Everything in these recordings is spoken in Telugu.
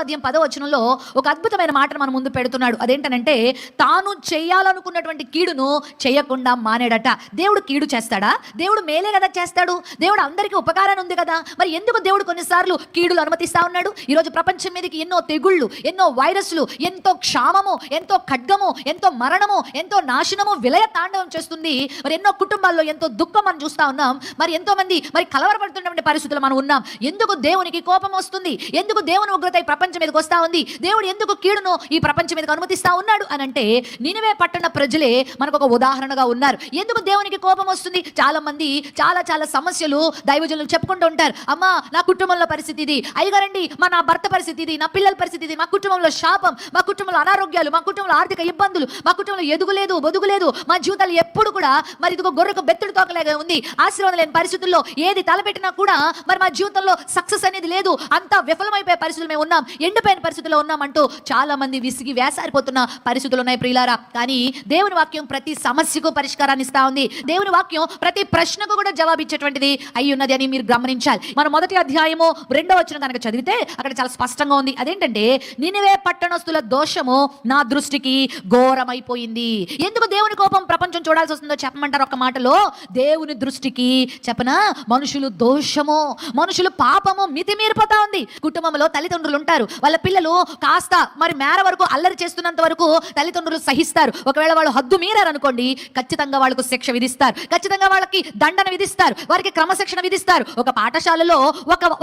అధ్యాయం 10వ వచనంలో ఒక అద్భుతమైన మాటను మన ముందు పెడుతున్నాడు. అదేంటనంటే, తాను చేయాలనుకున్నటువంటి కీడును చేయకుండా మానేడట. దేవుడు కీడు చేస్తాడా? దేవుడు మేలే కదా చేస్తాడు. దేవుడు అందరికీ ఉపకారాన్ని ఉంది కదా. మరి ఎందుకు దేవుడు కొన్నిసార్లు కీడులు అనుమతిస్తా ఉన్నాడు? ఈరోజు ప్రపంచం మీదకి ఎన్నో తెగుళ్ళు, ఎన్నో వైరస్లు, ఎంతో క్షామము, ఎంతో ఖడ్గము, ఎంతో మరణము, ఎంతో నాశనము విలయ తాండవం చేస్తుంది. మరి ఎన్నో కుటుంబాల్లో ఎంతో దుఃఖం మనం చూస్తా ఉన్నాం. మరి ఎంతో మంది మరి కలవరపడుతున్నటువంటి పరిస్థితులు మనం ఉన్నాం. ఎందుకు దేవునికి కోపం వస్తుంది? ఎందుకు దేవుని ఉగ్రత ఈ ప్రపంచం మీదకి వస్తా ఉంది? దేవుడు ఎందుకు కీడును ఈ ప్రపంచం మీదకి అనుమతిస్తా ఉన్నాడు అని అంటే, నినివే పట్టణ ప్రజలే మనకు ఒక ఉదాహరణగా ఉన్నారు. ఎందుకు దేవునికి కోపం వస్తుంది? చాలా మంది చాలా సమస్యలు దైవజనులు చెప్పుకుంటూ ఉంటారు. అమ్మా, నా కుటుంబంలో పరిస్థితి ఇది, అయ్యగారండి నా భర్త పరిస్థితి ఇది, నా పిల్లల పరిస్థితి ఇది, మా కుటుంబంలో శాపం, మా కుటుంబంలో అనారోగ్యాలు, మా కుటుంబంలో ఆర్థిక ఇబ్బందులు, మా కుటుంబంలో ఎదుగులేదు బొదుగులేదు, మా జీవితాలు ఎప్పుడు కూడా మరి ఇదిగో గొర్రెకు బెత్తుడు తోకలేగా ఉంది, ఆశీర్వాదం లేని పరిస్థితుల్లో ఏది తలపెట్టినా కూడా మరి మా జీవితంలో సక్సెస్ అనేది లేదు, అంతా విఫలమైపోయే పరిస్థితులు మేము ఉన్నాం, ఎండిపోయిన పరిస్థితుల్లో ఉన్నామంటూ చాలా మంది విసిగి వేసారిపోతున్న పరిస్థితులు ఉన్నాయి ప్రియులారా. కానీ దేవుని వాక్యం ప్రతి సమస్యకు పరిష్కారాన్ని ఇస్తా ఉంది. దేవుని వాక్యం ప్రతి ప్రశ్నకు కూడా జవాబిచ్చేటువంటిది అయి ఉన్నది అని మీరు గమనించాలి. మన మొదటి అధ్యాయము 2వ వచనం కనుక చదివితే అక్కడ చాలా స్పష్టంగా ఉంది. అదేంటంటే, నినివే పట్టణస్తుల దోషము నా దృష్టికి ఘోరమైపోయింది. ఎందుకు దేవుని కోపం ప్రపంచం చూడాల్సి వస్తుందో చెప్పమంటారు ఒక మాటలో? దేవుని దృష్టికి చెప్పనా, మనుషులు దోషము, మనుషులు పాపము మితిమీరిపోతా ఉంది. కుటుంబంలో తల్లిదండ్రులు ఉంటారు, వాళ్ళ పిల్లలు కాస్త మరి మేర వరకు అల్లరి చేస్తున్నంత వరకు తల్లిదండ్రులు సహిస్తారు. ఒకవేళ వాళ్ళు హద్దు మీరారనుకోండి, ఖచ్చితంగా వాళ్ళకు శిక్ష విధిస్తారు, ఖచ్చితంగా వాళ్ళకి దండన విధిస్తారు, వారికి క్రమశిక్షణ విధిస్తారు. ఒక పాఠశాలలో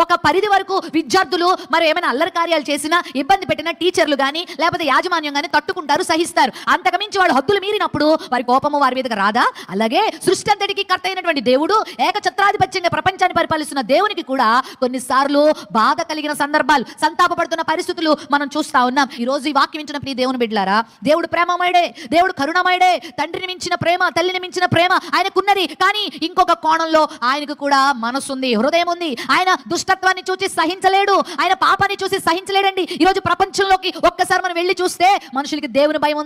ఒక పరిధి వరకు విద్యార్థులు మరి ఏమైనా అల్లరి కార్యాలు చేసినా, ఇబ్బంది పెట్టిన టీచర్లు కానీ లేకపోతే యాజమాన్యం కానీ తట్టుకుంటారు, సహిస్తారు. అంతకుమించి వాళ్ళు హద్దులు మీరినప్పుడు వారి కోపము వారి మీదకి రాదా? అలాగే సృష్టి అంతటికి కర్త అయినటువంటి దేవుడు, ఏకఛత్రాధిపత్యంగా ప్రపంచాన్ని పరిపాలిస్తున్న దేవునికి కూడా కొన్నిసార్లు బాధ కలిగిన సందర్భాలు, సంతాపపడుతున్న పరిస్థితులు మనం చూస్తా ఉన్నాం. ఈ రోజు ఈ వాక్యం ఇచ్చిన ప్రియ దేవుని బిడ్డలారా, దేవుడు ప్రేమమయుడే, దేవుడు కరుణమయుడే. తండ్రిని మించిన ప్రేమ, తల్లిని మించిన ప్రేమ ఆయనకున్నది. కానీ ఇంకొక కోణంలో ఆయనకు కూడా మనసు ఉంది, హృదయం ఉంది. ఆయన దుష్టత్వాన్ని చూసి సహించలేడు, ఆయన పాపాన్ని చూసి సహించలేడండి. ఈరోజు ప్రపంచంలోకి ఒక్కసారి మనం వెళ్ళి చూస్తే మనుషులకి దేవుని భయం